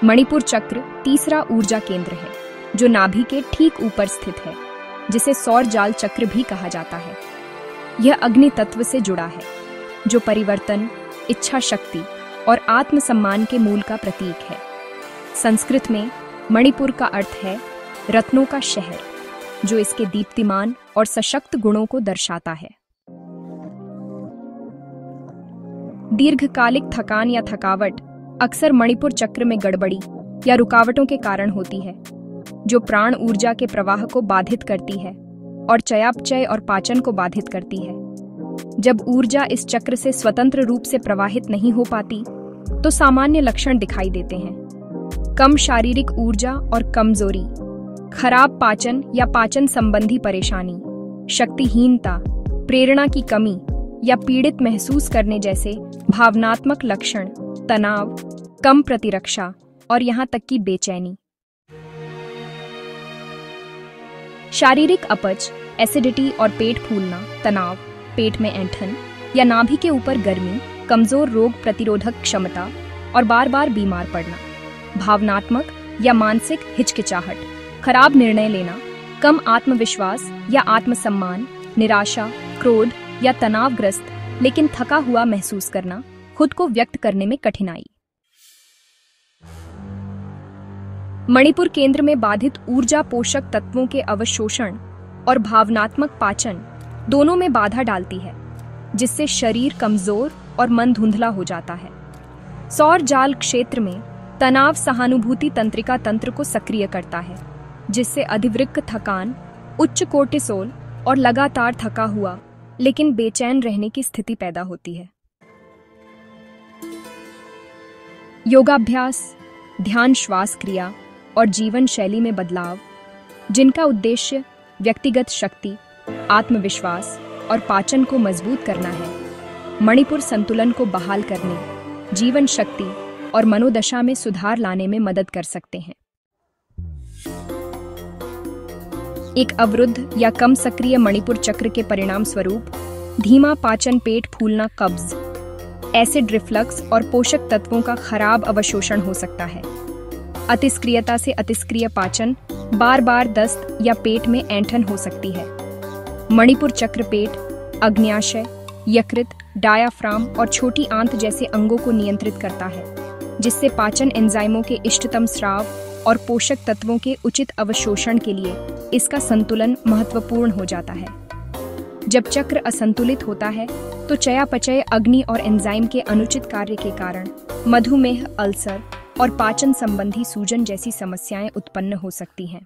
मणिपुर चक्र तीसरा ऊर्जा केंद्र है जो नाभि के ठीक ऊपर स्थित है, जिसे सौर जाल चक्र भी कहा जाता है। यह अग्नि तत्व से जुड़ा है, जो परिवर्तन, इच्छा शक्ति और आत्मसम्मान के मूल का प्रतीक है। संस्कृत में मणिपुर का अर्थ है रत्नों का शहर, जो इसके दीप्तिमान और सशक्त गुणों को दर्शाता है। दीर्घकालिक थकान या थकावट अक्सर मणिपुर चक्र में गड़बड़ी या रुकावटों के कारण होती है, जो प्राण ऊर्जा के प्रवाह को बाधित करती है और चयापचय और पाचन को बाधित करती है। जब ऊर्जा इस चक्र से स्वतंत्र रूप से प्रवाहित नहीं हो पाती, तो सामान्य लक्षण दिखाई देते हैं। कम शारीरिक ऊर्जा और कमजोरी, खराब पाचन या पाचन संबंधी परेशानी, शक्तिहीनता, प्रेरणा की कमी या पीड़ित महसूस करने जैसे भावनात्मक लक्षण, तनाव, कम प्रतिरक्षा और यहाँ तक कि बेचैनी। शारीरिक अपच, एसिडिटी और पेट फूलना, तनाव, पेट में ऐंठन या नाभि के ऊपर गर्मी, कमजोर रोग प्रतिरोधक क्षमता और बार बार बीमार पड़ना। भावनात्मक या मानसिक हिचकिचाहट, खराब निर्णय लेना, कम आत्मविश्वास या आत्मसम्मान, निराशा, क्रोध या तनावग्रस्त लेकिन थका हुआ महसूस करना, खुद को व्यक्त करने में कठिनाई। मणिपुर केंद्र में बाधित ऊर्जा पोषक तत्वों के अवशोषण और भावनात्मक पाचन दोनों में बाधा डालती है, जिससे शरीर कमजोर और मन धुंधला हो जाता है। सौर जाल क्षेत्र में तनाव सहानुभूति तंत्रिका तंत्र को सक्रिय करता है, जिससे अधिवृक्क थकान, उच्च कोर्टिसोल और लगातार थका हुआ लेकिन बेचैन रहने की स्थिति पैदा होती है। योगाभ्यास, ध्यान, श्वास क्रिया और जीवन शैली में बदलाव, जिनका उद्देश्य व्यक्तिगत शक्ति, आत्मविश्वास और पाचन को मजबूत करना है, मणिपुर संतुलन को बहाल करने, जीवन शक्ति और मनोदशा में सुधार लाने में मदद कर सकते हैं। एक अवरुद्ध या कम सक्रिय मणिपुर चक्र के परिणाम स्वरूप धीमा पाचन, पेट फूलना, कब्ज, एसिड रिफ्लक्स और पोषक तत्वों का खराब अवशोषण हो सकता है। अतिस्क्रियता से अतिस्क्रिय पाचन, बार बार दस्त या पेट में ऐंठन हो सकती है। मणिपुर चक्र पेट, अग्न्याशय, यकृत, डायाफ्राम और छोटी आंत जैसे अंगों को नियंत्रित करता है, जिससे पाचन एंजाइमों के इष्टतम स्राव और पोषक तत्वों के उचित अवशोषण के लिए इसका संतुलन महत्वपूर्ण हो जाता है। जब चक्र असंतुलित होता है, तो चयापचय, अग्नि और एंजाइम के अनुचित कार्य के कारण मधुमेह, अल्सर और पाचन संबंधी सूजन जैसी समस्याएं उत्पन्न हो सकती हैं।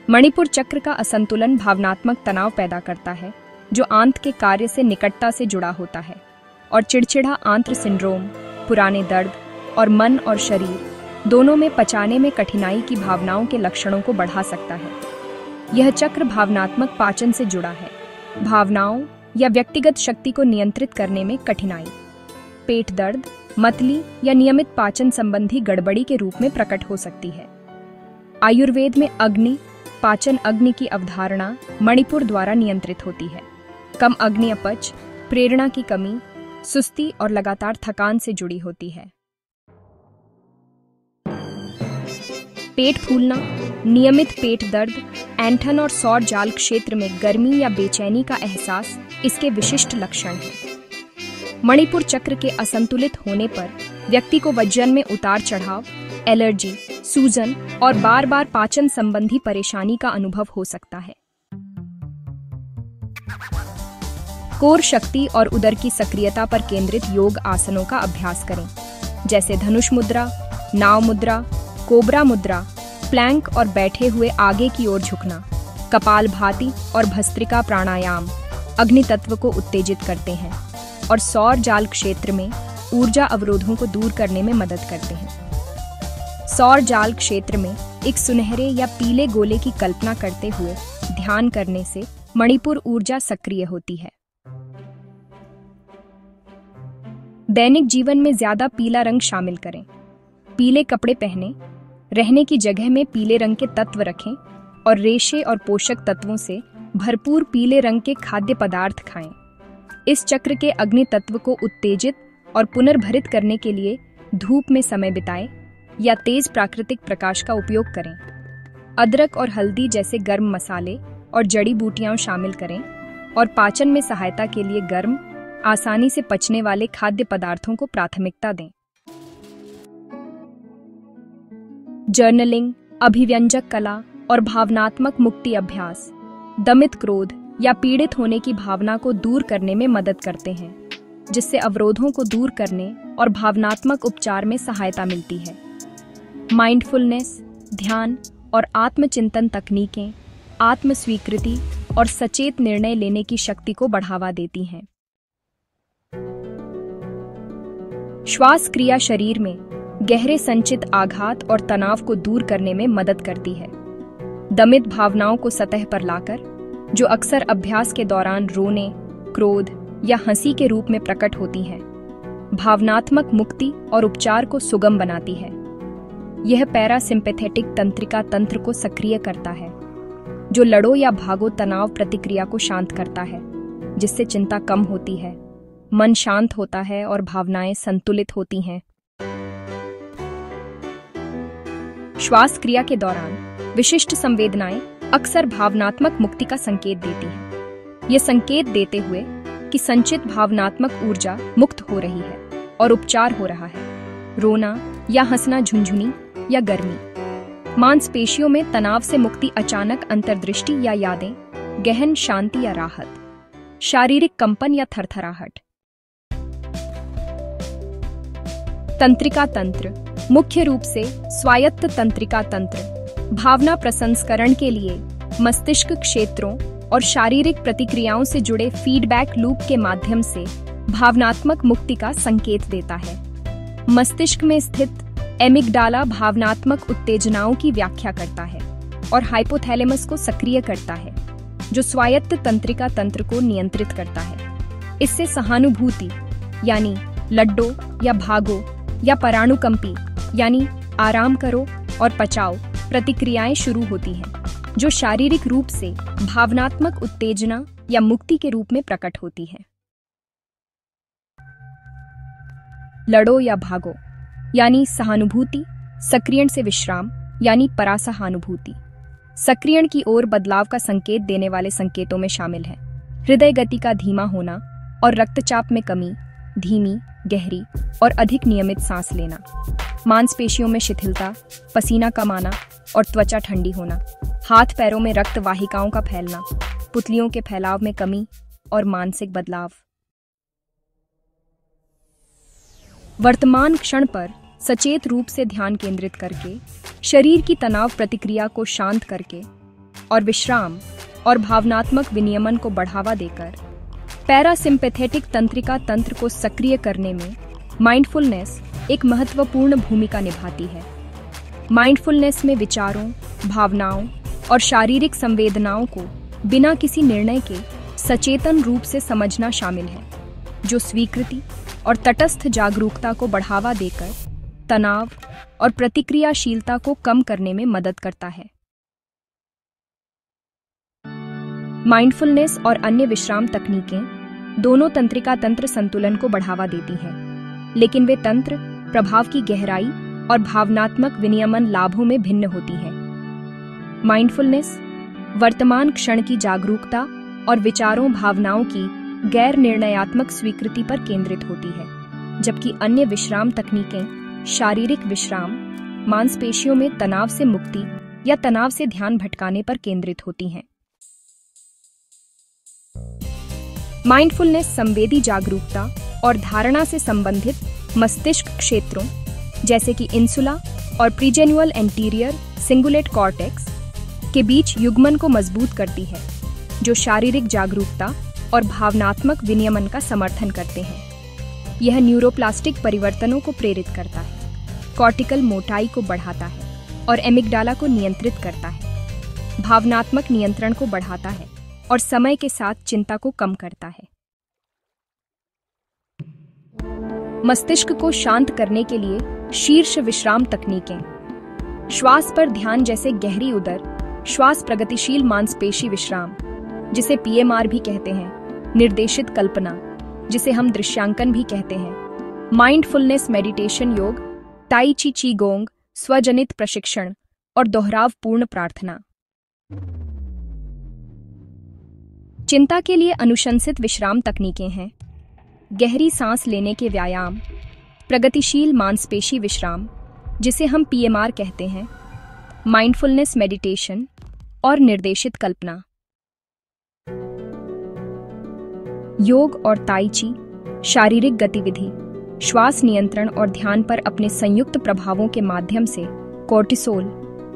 मणिपुर चक्र का असंतुलन भावनात्मक तनाव पैदा करता है, जो आंत के कार्य से निकटता से जुड़ा होता है, और चिड़चिड़ा आंत्र सिंड्रोम, पुराने दर्द और मन और शरीर दोनों में पचाने में कठिनाई की भावनाओं के लक्षणों को बढ़ा सकता है। यह चक्र भावनात्मक पाचन से जुड़ा है। भावनाओं या व्यक्तिगत शक्ति को नियंत्रित करने में कठिनाई, पेट दर्द, मतली या नियमित पाचन संबंधी गड़बड़ी के रूप में प्रकट हो सकती है। आयुर्वेद में अग्नि, पाचन अग्नि की अवधारणा मणिपुर द्वारा नियंत्रित होती है। कम अग्नि अपच, प्रेरणा की कमी, सुस्ती और लगातार थकान से जुड़ी होती है। पेट फूलना, नियमित पेट दर्द, ऐंठन और सौर जाल क्षेत्र में गर्मी या बेचैनी का एहसास इसके विशिष्ट लक्षण हैं। मणिपुर चक्र के असंतुलित होने पर व्यक्ति को वजन में उतार चढ़ाव, एलर्जी, सूजन और बार बार पाचन संबंधी परेशानी का अनुभव हो सकता है। कोर शक्ति और उदर की सक्रियता पर केंद्रित योग आसनों का अभ्यास करें, जैसे धनुष मुद्रा, नाव मुद्रा, कोबरा मुद्रा, प्लैंक और बैठे हुए आगे की ओर झुकना। कपालभाति और भस्त्रिका प्राणायाम अग्नि तत्व को उत्तेजित करते हैं और सौर जाल क्षेत्र में ऊर्जा अवरोधों को दूर करने में मदद करते हैं। सौर जाल क्षेत्र में एक सुनहरे या पीले गोले की कल्पना करते हुए ध्यान करने से मणिपुर ऊर्जा सक्रिय होती है। दैनिक जीवन में ज्यादा पीला रंग शामिल करें। पीले कपड़े पहने, रहने की जगह में पीले रंग के तत्व रखें और रेशे और पोषक तत्वों से भरपूर पीले रंग के खाद्य पदार्थ खाएं। इस चक्र के अग्नि तत्व को उत्तेजित और पुनर्भरित करने के लिए धूप में समय बिताएं या तेज प्राकृतिक प्रकाश का उपयोग करें। अदरक और हल्दी जैसे गर्म मसाले और जड़ी बूटियां शामिल करें और पाचन में सहायता के लिए गर्म, आसानी से पचने वाले खाद्य पदार्थों को प्राथमिकता दें। जर्नलिंग, अभिव्यंजक कला और भावनात्मक मुक्ति अभ्यास दमित क्रोध या पीड़ित होने की भावना को दूर करने में मदद करते हैं, जिससे अवरोधों को दूर करने और भावनात्मक उपचार में सहायता मिलती है। माइंडफुलनेस, ध्यान और आत्मचिंतन तकनीकें आत्म स्वीकृति और सचेत निर्णय लेने की शक्ति को बढ़ावा देती हैं। श्वास क्रिया शरीर में गहरे संचित आघात और तनाव को दूर करने में मदद करती है। दमित भावनाओं को सतह पर लाकर, जो अक्सर अभ्यास के दौरान रोने, क्रोध या हंसी के रूप में प्रकट होती हैं, भावनात्मक मुक्ति और उपचार को सुगम बनाती है। यह पैरासिम्पैथेटिक तंत्रिका तंत्र को सक्रिय करता है, जो लड़ो या भागो तनाव प्रतिक्रिया को शांत करता है, जिससे चिंता कम होती है, मन शांत होता है और भावनाएं संतुलित होती हैं। श्वास क्रिया के दौरान विशिष्ट संवेदनाएं अक्सर भावनात्मक मुक्ति का संकेत देती हैं। ये संकेत देते हुए कि संचित भावनात्मक ऊर्जा मुक्त हो रही है और उपचार हो रहा है। रोना या हंसना, झुंझुनी या गर्मी, मांसपेशियों में तनाव से मुक्ति, अचानक अंतर्दृष्टि या यादें, गहन शांति या राहत, शारीरिक कंपन या थरथराहट। तंत्रिका तंत्र मुख्य रूप से स्वायत्त तंत्रिका तंत्र भावना प्रसंस्करण के लिए मस्तिष्क क्षेत्रों और शारीरिक प्रतिक्रियाओं से जुड़े फीडबैक लूप के माध्यम से भावनात्मक मुक्ति का संकेत देता है। मस्तिष्क में स्थित एमिगडाला भावनात्मक उत्तेजनाओं की व्याख्या करता है और हाइपोथैलेमस को सक्रिय करता है, जो स्वायत्त तंत्रिका तंत्र को नियंत्रित करता है। इससे सहानुभूति यानी लड्डो या भागो या परानुकंपी यानी आराम करो और पचाओ प्रतिक्रियाएं शुरू होती हैं, जो शारीरिक रूप से भावनात्मक उत्तेजना या मुक्ति के रूप में प्रकट होती है। लड़ो या भागो यानी सहानुभूति, सक्रियण से विश्राम यानी परासहानुभूति, सक्रियण की ओर बदलाव का संकेत देने वाले संकेतों में शामिल है हृदय गति का धीमा होना और रक्तचाप में कमी, धीमी, गहरी और अधिक नियमित सांस लेना, मांसपेशियों में शिथिलता, पसीना कम आना और त्वचा ठंडी होना, हाथ पैरों में रक्त वाहिकाओं का फैलना, पुतलियों के फैलाव में कमी और मानसिक बदलाव। वर्तमान क्षण पर सचेत रूप से ध्यान केंद्रित करके, शरीर की तनाव प्रतिक्रिया को शांत करके और विश्राम और भावनात्मक विनियमन को बढ़ावा देकर पैरासिम्पैथेटिक तंत्रिका तंत्र को सक्रिय करने में माइंडफुलनेस एक महत्वपूर्ण भूमिका निभाती है। माइंडफुलनेस में विचारों, भावनाओं और शारीरिक संवेदनाओं को बिना किसी निर्णय के सचेतन रूप से समझना शामिल है, जो स्वीकृति और तटस्थ जागरूकता को बढ़ावा देकर तनाव और प्रतिक्रियाशीलता को कम करने में मदद करता है। माइंडफुलनेस और अन्य विश्राम तकनीकें दोनों तंत्रिका तंत्र संतुलन को बढ़ावा देती हैं, लेकिन वे तंत्र प्रभाव की गहराई और भावनात्मक विनियमन लाभों में भिन्न होती हैं। माइंडफुलनेस वर्तमान क्षण की जागरूकता और विचारों, भावनाओं की गैर निर्णयात्मक स्वीकृति पर केंद्रित होती है, जबकि अन्य विश्राम तकनीकें शारीरिक विश्राम, मांसपेशियों में तनाव से मुक्ति या तनाव से ध्यान भटकाने पर केंद्रित होती हैं। माइंडफुलनेस संवेदी जागरूकता और धारणा से संबंधित मस्तिष्क क्षेत्रों जैसे कि इंसुला और प्रीजेनुअल एंटीरियर सिंगुलेट कॉर्टेक्स के बीच युग्मन को मजबूत करती है, जो शारीरिक जागरूकता और भावनात्मक विनियमन का समर्थन करते हैं। यह न्यूरोप्लास्टिक परिवर्तनों को प्रेरित करता है, कॉर्टिकल मोटाई को बढ़ाता है और एमिगडाला को नियंत्रित करता है, भावनात्मक नियंत्रण को बढ़ाता है और समय के साथ चिंता को कम करता है। मस्तिष्क को शांत करने के लिए शीर्ष विश्राम तकनीकें श्वास पर ध्यान जैसे गहरी उदर श्वास, प्रगतिशील मांसपेशी विश्राम जिसे PMR भी कहते हैं, निर्देशित कल्पना जिसे हम दृश्यांकन भी कहते हैं, माइंडफुलनेस मेडिटेशन, योग, ताई ची ची गोंग, स्वजनित प्रशिक्षण और दोहरावपूर्ण प्रार्थना। चिंता के लिए अनुशंसित विश्राम तकनीकें हैं: गहरी सांस लेने के व्यायाम, प्रगतिशील मांसपेशी विश्राम जिसे हम PMR कहते हैं, माइंडफुलनेस मेडिटेशन और निर्देशित कल्पना। योग और ताई ची शारीरिक गतिविधि, श्वास नियंत्रण और ध्यान पर अपने संयुक्त प्रभावों के माध्यम से कोर्टिसोल,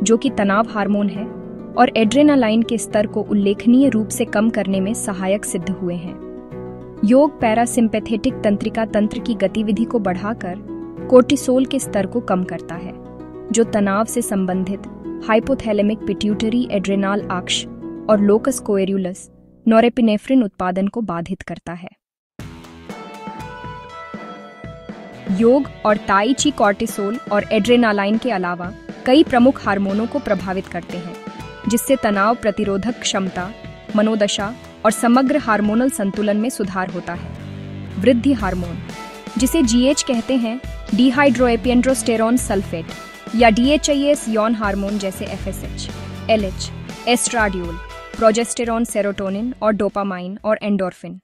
जो कि तनाव हार्मोन है, और एड्रेनालाइन के स्तर को उल्लेखनीय रूप से कम करने में सहायक सिद्ध हुए हैं। योग पैरासिम्पैथेटिक तंत्रिका तंत्र की गतिविधि को बढ़ाकर कोर्टिसोल के स्तर को कम करता है, जो तनाव से संबंधित हाइपोथैलेमिक पिट्यूटरी एड्रेनाल अक्ष और लोकस कोएरुलस नॉरेपिनेफ्रिन उत्पादन को बाधित करता है। योग और ताई ची कोर्टिसोल और एड्रेनालाइन के अलावा कई प्रमुख हार्मोनों को प्रभावित करते हैं, जिससे तनाव प्रतिरोधक क्षमता, मनोदशा और समग्र हार्मोनल संतुलन में सुधार होता है। वृद्धि हार्मोन, जिसे GH कहते हैं, डिहाइड्रोएपिएंड्रोस्टेरोन सल्फेट, या DHIS यौन हार्मोन जैसे FSH, LH, oestradiol, progesterone, serotonin और डोपामाइन और एंडोर्फिन।